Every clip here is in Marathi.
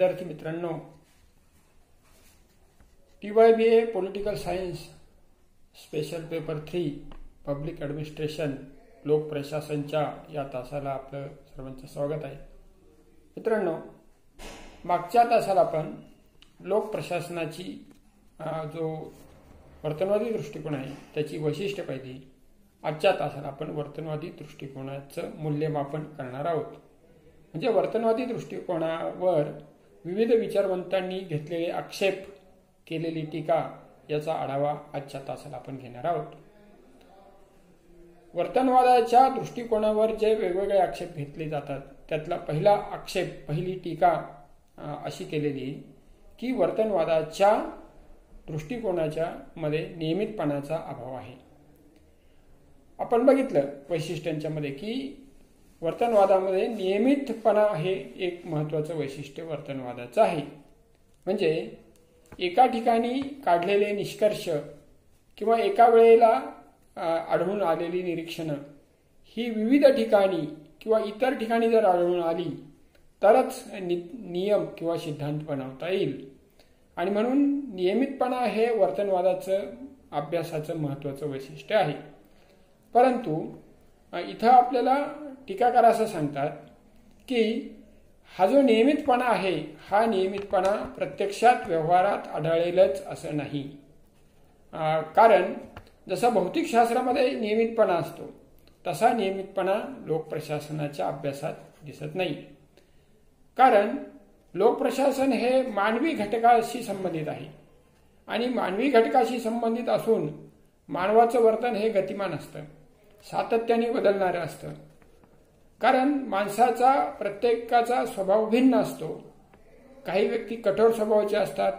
विद्यार्थी मित्रांनो, TYBA political science special paper 3 public administration लोक प्रशासनच्या या तासाला आपलं सर्वांचं स्वागत आहे. मित्रांनो, मागच्या तासाला आपण लोक प्रशासनाची जो वर्तनवादी दृष्टिकोन आहे त्याची वैशिष्ट्ये पाहिली. आजच्या तासाला आपण वर्तनवादी दृष्टिकोनाचं मूल्यमापन करणार आहोत. म्हणजे वर्तनवादी दृष्टिकोनावर विविध विचारवंतांनी घेतलेले आक्षेप, केलेली टीका याचा आढावा आजच्या तासाला आपण घेणार आहोत. वर्तनवादाच्या दृष्टिकोनावर जे वेगवेगळे आक्षेप घेतले जातात त्यातला पहिला आक्षेप, पहिली टीका अशी केलेली की वर्तनवादाच्या दृष्टिकोनाच्या मध्ये नियमितपणाचा अभाव आहे. आपण बघितलं वैशिष्ट्यांच्या मध्ये की वर्तनवादामध्ये नियमितपणा हे एक महत्त्वाचं वैशिष्ट्य वर्तनवादाचं आहे. म्हणजे एका ठिकाणी काढलेले निष्कर्ष किंवा एका वेळेला आढळून आलेली निरीक्षणं ही विविध ठिकाणी किंवा इतर ठिकाणी जर आढळून आली तरच नियम किंवा सिद्धांत बनवता येईल. आणि म्हणून नियमितपणा हे वर्तनवादाचं अभ्यासाचं महत्त्वाचं वैशिष्ट्य आहे. परंतु इथं आपल्याला टीकाकार असं सांगतात की हा जो नियमितपणा आहे हा नियमितपणा प्रत्यक्षात व्यवहारात आढळेलच असं नाही. कारण जसं भौतिकशास्त्रामध्ये नियमितपणा असतो तसा नियमितपणा लोकप्रशासनाच्या अभ्यासात दिसत नाही. कारण लोकप्रशासन हे मानवी घटकाशी संबंधित आहे आणि मानवी घटकाशी संबंधित असून मानवाचं वर्तन हे गतिमान असतं, सातत्याने बदलणारं असतं. कारण माणसाचा प्रत्येकाचा स्वभाव भिन्न असतो. काही व्यक्ती कठोर स्वभावाचे असतात,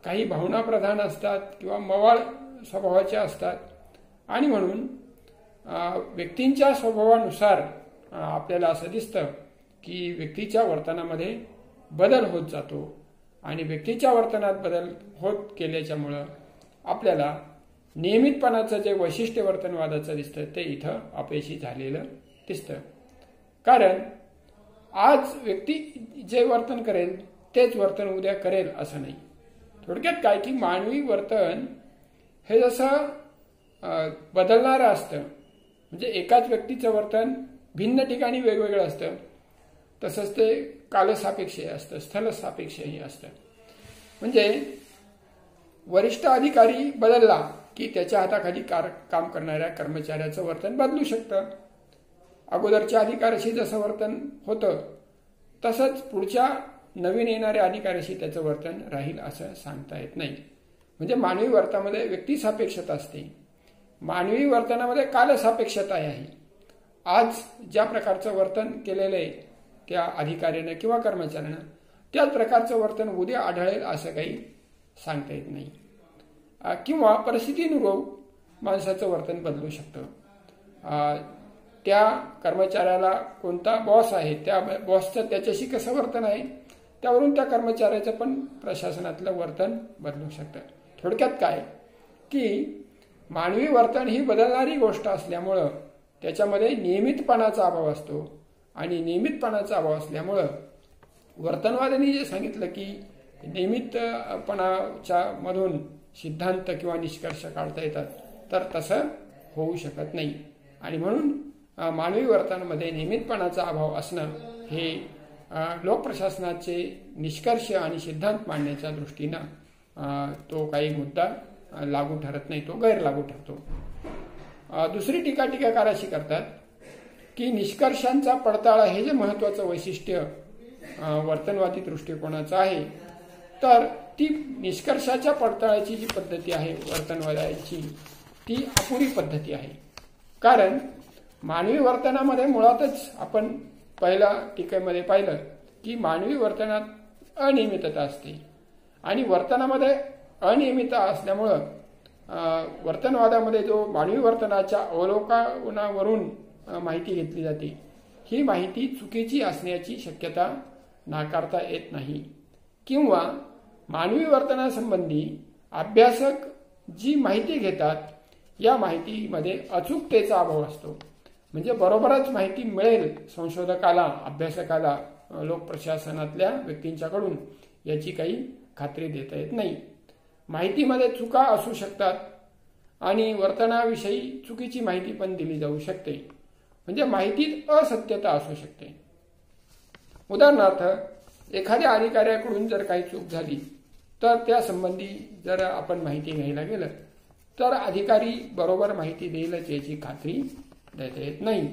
काही भावनाप्रधान असतात किंवा मवाळ स्वभावाचे असतात. आणि म्हणून व्यक्तींच्या स्वभावानुसार आपल्याला असं दिसतं की व्यक्तीच्या वर्तनामध्ये बदल होत जातो आणि व्यक्तीच्या वर्तनात बदल होत गेल्याच्यामुळं आपल्याला नियमितपणाचं जे वैशिष्ट्य वर्तनवादाचं दिसतं ते इथं अपयशी झालेलं दिसतं. कारण आज व्यक्ती जे वर्तन करेल तेच वर्तन उद्या करेल असं नाही. थोडक्यात काय की मानवी वर्तन हे जसं बदलणारं असतं, म्हणजे एकाच व्यक्तीचं वर्तन भिन्न ठिकाणी वेगवेगळं असतं, तसंच ते कालसापेक्षही असतं, स्थलसापेक्षही असतं. म्हणजे वरिष्ठ अधिकारी बदलला की त्याच्या हाताखाली काम करणाऱ्या कर्मचाऱ्याचं वर्तन बदलू शकतं. अगोदरच्या अधिकाऱ्याशी जसं वर्तन होतं तसंच पुढच्या नवीन येणाऱ्या अधिकाऱ्याशी त्याचं वर्तन राहील असं सांगता येत नाही. म्हणजे मानवी वर्तनामध्ये व्यक्तिसापेक्षता असते, मानवी वर्तनामध्ये कालसापेक्षता आहे. आज ज्या प्रकारचं वर्तन केलेलं आहे त्या अधिकाऱ्यानं किंवा कर्मचाऱ्यानं त्याच प्रकारचं वर्तन उद्या आढळेल असं काही सांगता येत नाही. किंवा परिस्थितीनुरूप माणसाचं वर्तन बदलू शकतं. त्या कर्मचाऱ्याला कोणता बॉस आहे त्या बॉसचं त्याच्याशी कसं वर्तन आहे त्यावरून त्या कर्मचाऱ्याचं पण प्रशासनातलं वर्तन बदलू शकतं. थोडक्यात काय की मानवी वर्तन ही बदलणारी गोष्ट असल्यामुळं त्याच्यामध्ये नियमितपणाचा अभाव असतो आणि नियमितपणाचा अभाव असल्यामुळं वर्तनवाद्यांनी जे सांगितलं की नियमितपणाच्या मधून सिद्धांत किंवा निष्कर्ष काढता येतात तर तसं होऊ शकत नाही. आणि म्हणून मानवी वर्तनामध्ये नियमितपणाचा अभाव असणं हे लोकप्रशासनाचे निष्कर्ष आणि सिद्धांत मांडण्याच्या दृष्टीनं तो काही मुद्दा लागू ठरत नाही, तो गैरलागू ठरतो. दुसरी टीकाकार अशी करतात की निष्कर्षांचा पडताळा हे जे महत्त्वाचं वैशिष्ट्य वर्तनवादी दृष्टिकोनाचं आहे तर ती निष्कर्षाच्या पडताळाची जी पद्धती आहे वर्तनवादाची ती अपुरी पद्धती आहे. कारण मानवी वर्तनामध्ये मुळातच आपण पहिल्या टीकेमध्ये पाहिलं की मानवी वर्तनात अनियमितता असते आणि वर्तनामध्ये अनियमितता असल्यामुळं वर्तनवादामध्ये जो मानवी वर्तनाच्या अवलोकनावरून माहिती घेतली जाते ही माहिती चुकीची असण्याची शक्यता नाकारता येत नाही. किंवा मानवी वर्तनासंबंधी अभ्यासक जी माहिती घेतात या माहितीमध्ये अचूकतेचा अभाव असतो. म्हणजे बरोबरच माहिती मिळेल संशोधकाला, अभ्यासकाला लोकप्रशासनातल्या व्यक्तींच्याकडून याची काही खात्री देता येत नाही. माहितीमध्ये चुका असू शकतात आणि वर्तनाविषयी चुकीची माहिती पण दिली जाऊ शकते. म्हणजे माहितीत असत्यता असू शकते. उदाहरणार्थ एखाद्या अधिकाऱ्याकडून जर काही चूक झाली तर त्या संबंधी जर आपण माहिती घ्यायला गेलं तर अधिकारी बरोबर माहिती देईलच याची खात्री देता येत नाही.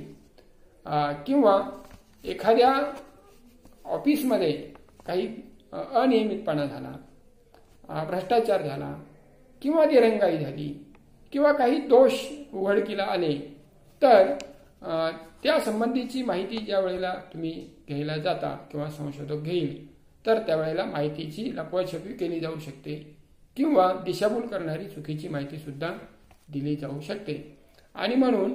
किंवा एखाद्या ऑफिसमध्ये काही अनियमितपणा झाला, भ्रष्टाचार झाला किंवा दिरंगाई झाली किंवा काही दोष उघडकीला आले तर त्या संबंधीची माहिती ज्या वेळेला तुम्ही घ्यायला जाता किंवा संशोधक घेईल तर त्यावेळेला माहितीची लपवाछपवी केली जाऊ शकते किंवा दिशाभूल करणारी चुकीची माहिती सुद्धा दिली जाऊ शकते. आणि म्हणून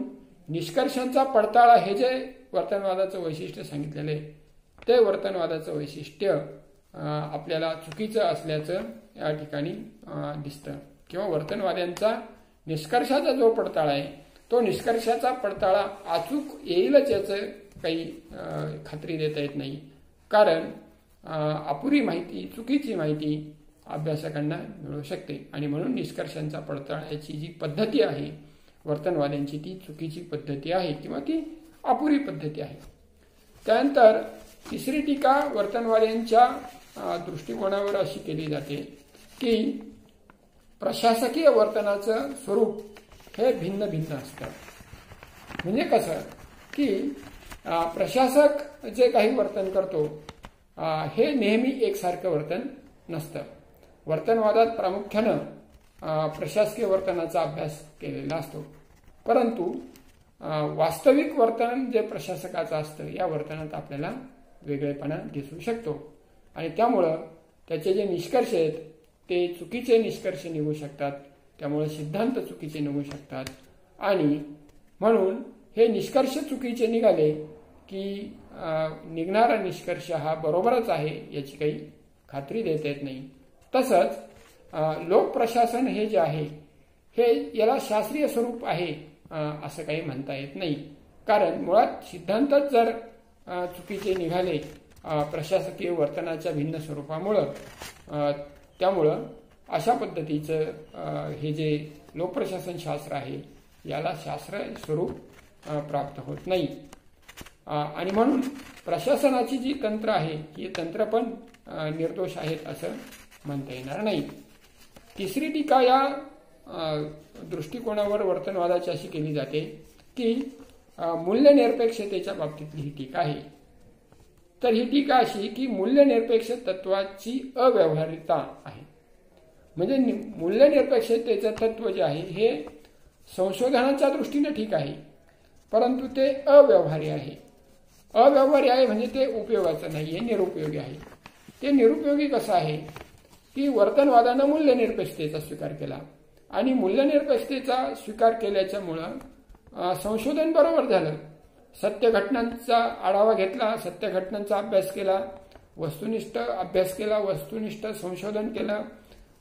निष्कर्षांचा पडताळा हे जे वर्तनवादाचं वैशिष्ट्य सांगितलेलं आहे ते वर्तनवादाचं वैशिष्ट्य आपल्याला चुकीचं असल्याचं या ठिकाणी दिसतं. किंवा वर्तनवाद्यांचा निष्कर्षाचा जो पडताळा आहे तो निष्कर्षाचा पडताळा अचूक येईलच याचं काही खात्री देता येत नाही. कारण अपुरी माहिती, चुकीची माहिती अभ्यासकांना मिळू शकते. आणि म्हणून निष्कर्षांचा पडताळाची जी पद्धती आहे वर्तनवाद्यांची ती चुकीची पद्धती आहे किंवा ती अपुरी पद्धती आहे. त्यानंतर तिसरी टीका वर्तनवाद्यांच्या दृष्टिकोनावर अशी केली जाते की प्रशासकीय वर्तनाचं स्वरूप हे भिन्न भिन्न असतं. म्हणजे कसं की प्रशासक जे काही वर्तन करतो हे नेहमी एकसारखं वर्तन नसतं. वर्तनवादात प्रामुख्यानं प्रशासकीय वर्तनाचा अभ्यास केलेला असतो. परंतु वास्तविक वर्तन जे प्रशासकाचं असतं या वर्तनात आपल्याला वेगळेपणा दिसू शकतो. आणि त्यामुळं त्याचे जे निष्कर्ष आहेत ते चुकीचे निष्कर्ष निघू शकतात. त्यामुळे सिद्धांत चुकीचे निघू शकतात. आणि म्हणून हे निष्कर्ष चुकीचे निघाले की निघणारा निष्कर्ष हा बरोबरच आहे याची काही खात्री देता येत नाही. तसंच लोकप्रशासन हे जे आहे हे याला शास्त्रीय स्वरूप आहे असं काही म्हणता येत नाही. कारण मुळात सिद्धांतच जर चुकीचे निघाले प्रशासकीय वर्तनाच्या भिन्न स्वरूपामुळं त्यामुळं अशा पद्धतीचं हे जे लोकप्रशासन शास्त्र आहे याला शास्त्र स्वरूप प्राप्त होत नाही. आणि म्हणून प्रशासनाची जी तंत्र आहे ही तंत्र पण निर्दोष आहेत असं म्हणता येणार नाही. तिसरी टीका या दृष्टिकोनावर वर्तनवादाची अशी केली जाते की मूल्यनिरपेक्षतेच्या बाबतीतली ही टीका आहे. तर ही टीका अशी की मूल्यनिरपेक्ष तत्वाची अव्यवहार्यता आहे. म्हणजे मूल्यनिरपेक्षतेचं तत्व जे आहे हे संशोधनाच्या दृष्टीने ठीक आहे परंतु ते अव्यवहार्य आहे. अव्यवहार्य आहे म्हणजे ते उपयोगाचं नाही आहे, निरुपयोगी आहे. ते निरुपयोगी कसं आहे की वर्तनवादानं मूल्यनिरपेक्षतेचा स्वीकार केला आणि मूल्यनिरपेक्षतेचा स्वीकार केल्याच्यामुळं संशोधन बरोबर झालं. सत्य घटनांचा आढावा घेतला, सत्य घटनांचा अभ्यास केला, वस्तुनिष्ठ अभ्यास केला, वस्तुनिष्ठ संशोधन केलं,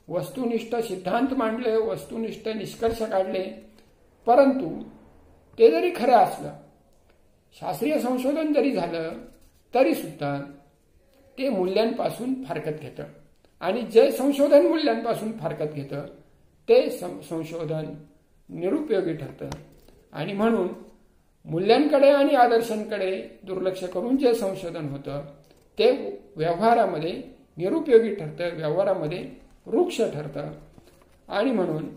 वस्तुनिष्ठ सिद्धांत मांडले, वस्तुनिष्ठ निष्कर्ष काढले. परंतु ते जरी खरं असलं, शास्त्रीय संशोधन जरी झालं तरी सुद्धा ते मूल्यांपासून फारकत घेतं. आणि जे संशोधन मूल्यांपासून फारकत घेतं ते संशोधन निरुपयोगी ठरतं. आणि म्हणून मूल्यांकडे आणि आदर्शांकडे दुर्लक्ष करून जे संशोधन होतं ते व्यवहारामध्ये निरुपयोगी ठरतं, व्यवहारामध्ये वृक्ष ठरतं. आणि म्हणून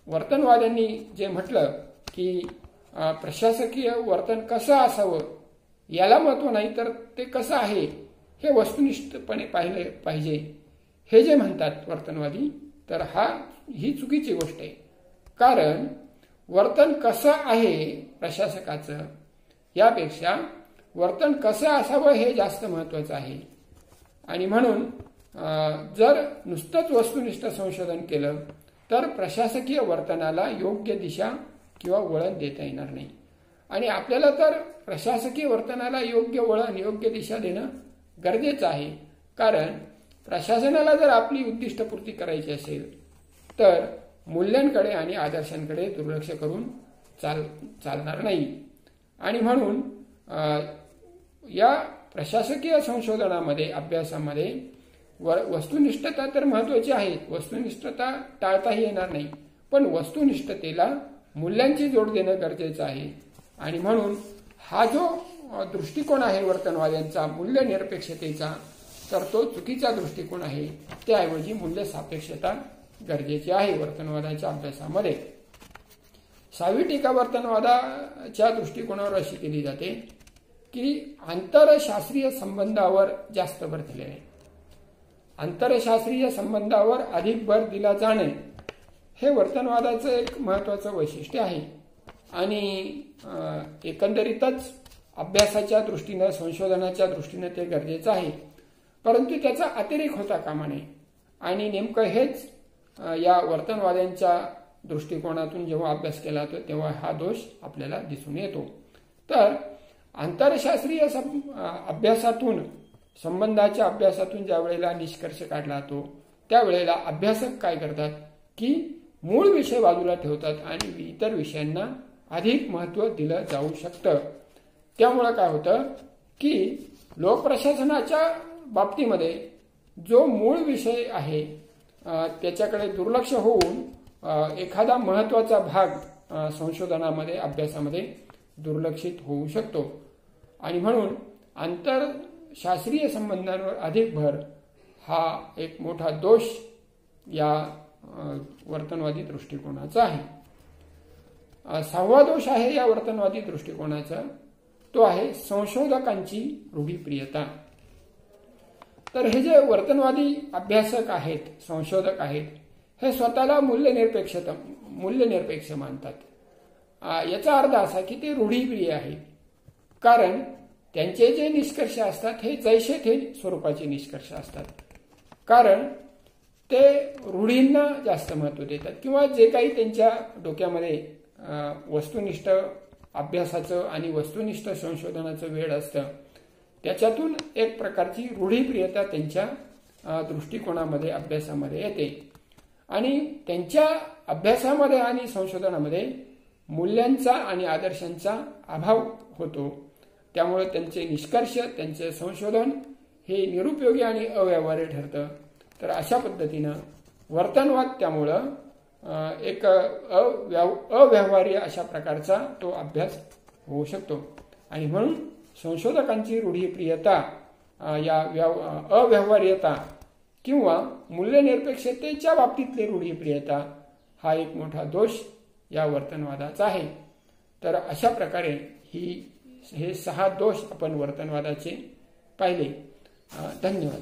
वर्तनवाद्यांनी जे म्हटलं की प्रशासकीय वर्तन कसं असावं याला महत्व नाही तर ते कसं आहे हे वस्तुनिष्ठपणे पाहिले पाहिजे हे जे म्हणतात वर्तनवादी तर ही चुकीची गोष्ट आहे. कारण वर्तन कसं आहे प्रशासकाचं यापेक्षा वर्तन कसं असावं हे जास्त महत्वाचं आहे. आणि म्हणून जर नुसतंच वस्तुनिष्ठ संशोधन केलं तर प्रशासकीय वर्तनाला योग्य दिशा किंवा वळण देता येणार नाही. आणि आपल्याला तर प्रशासकीय वर्तनाला योग्य वळण, योग्य दिशा देणं गरजेचं आहे. कारण प्रशासनाला जर आपली उद्दिष्टपूर्ती करायची असेल तर मूल्यांकडे आणि आदर्शांकडे दुर्लक्ष करून चालणार नाही. आणि म्हणून या प्रशासकीय संशोधनामध्ये अभ्यासामध्ये वस्तुनिष्ठता तर महत्वाची आहे, वस्तुनिष्ठता टाळताही येणार नाही, पण वस्तुनिष्ठतेला मूल्यांची जोड देणं गरजेचं आहे. आणि म्हणून हा जो दृष्टिकोन आहे वर्तनवाद्यांचा मूल्यनिरपेक्षतेचा, तर तो चुकीचा दृष्टिकोन आहे. त्याऐवजी मूल्य सापेक्षता गरजेची आहे वर्तनवादाच्या अभ्यासामध्ये. 6वी टीका वर्तनवादाच्या दृष्टिकोनावर अशी केली जाते की आंतरशास्त्रीय संबंधावर जास्त भर दिले आहे. आंतरशास्त्रीय संबंधावर अधिक भर दिला जाणे हे वर्तनवादाचं एक महत्वाचं वैशिष्ट्य आहे. आणि एकंदरीतच अभ्यासाच्या दृष्टीनं संशोधनाच्या दृष्टीनं ते गरजेचं आहे, परंतु त्याचा अतिरेक होता कामा नये. आणि नेमकं हेच या वर्तनवाद्यांच्या दृष्टिकोनातून जेव्हा अभ्यास केला जातो तेव्हा हा दोष आपल्याला दिसून येतो. तर आंतरशास्त्रीय अभ्यासातून, संबंधाच्या अभ्यासातून ज्या वेळेला निष्कर्ष काढला जातो त्यावेळेला अभ्यासक काय करतात की मूळ विषय बाजूला ठेवतात आणि इतर विषयांना अधिक महत्त्व दिलं जाऊ शकतं. त्यामुळे काय होतं की लोकप्रशासनाच्या बाबतीमध्ये जो मूळ विषय आहे त्याच्याकडे दुर्लक्ष होऊन एखादा महत्त्वाचा भाग संशोधनामध्ये, अभ्यासामध्ये दुर्लक्षित होऊ शकतो. आणि म्हणून आंतरशास्त्रीय संबंधांवर अधिक भर हा एक मोठा दोष या वर्तनवादी दृष्टिकोनाचा आहे. 6वा दोष आहे या वर्तनवादी दृष्टिकोनाचा, तो आहे संशोधकांची रूढीप्रियता. तर हे जे वर्तनवादी अभ्यासक आहेत, संशोधक आहेत, हे स्वतःला मूल्यनिरपेक्ष मानतात. याचा अर्थ असा की ते रूढीप्रिय आहे, कारण त्यांचे जे निष्कर्ष असतात हे जैसे थे स्वरूपाचे निष्कर्ष असतात. कारण ते रूढींना जास्त महत्त्व देतात, किंवा जे काही त्यांच्या डोक्यामध्ये वस्तुनिष्ठ अभ्यासाचं आणि वस्तुनिष्ठ संशोधनाचं वेळ असतं त्याच्यातून एक प्रकारची रूढीप्रियता त्यांच्या दृष्टिकोनामध्ये, अभ्यासामध्ये येते. आणि त्यांच्या अभ्यासामध्ये आणि संशोधनामध्ये मूल्यांचा आणि आदर्शांचा अभाव होतो. त्यामुळे त्यांचे निष्कर्ष, त्यांचे संशोधन हे निरुपयोगी आणि अव्यवहार्य ठरतं. तर अशा पद्धतीनं वर्तनवाद त्यामुळं एक अव्यवहार्य अशा प्रकारचा तो अभ्यास होऊ शकतो. आणि म्हणून संशोधकांची रूढीप्रियता, या अव्यवहार्यता किंवा मूल्यनिरपेक्षतेच्या बाबतीतली रूढीप्रियता हा एक मोठा दोष या वर्तनवादाचा आहे. तर अशा प्रकारे हे 6 दोष आपण वर्तनवादाचे पाहिले. धन्यवाद.